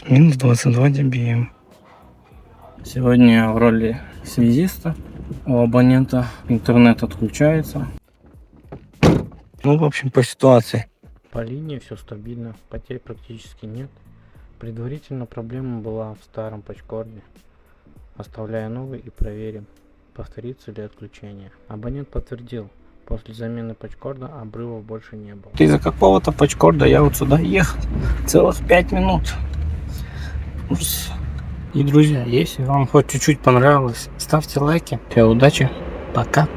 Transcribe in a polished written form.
Минус 22 dBm. Сегодня я в роли связиста. У абонента интернет отключается. Ну, в общем, по ситуации. По линии все стабильно, потерь практически нет. Предварительно проблема была в старом патчкорде. Оставляя новый и проверим, повторится ли отключение. Абонент подтвердил, после замены патчкорда обрывов больше не было. Из-за какого-то патчкорда я вот сюда ехал целых 5 минут. И, друзья, если вам хоть чуть-чуть понравилось, ставьте лайки. Всем удачи, пока.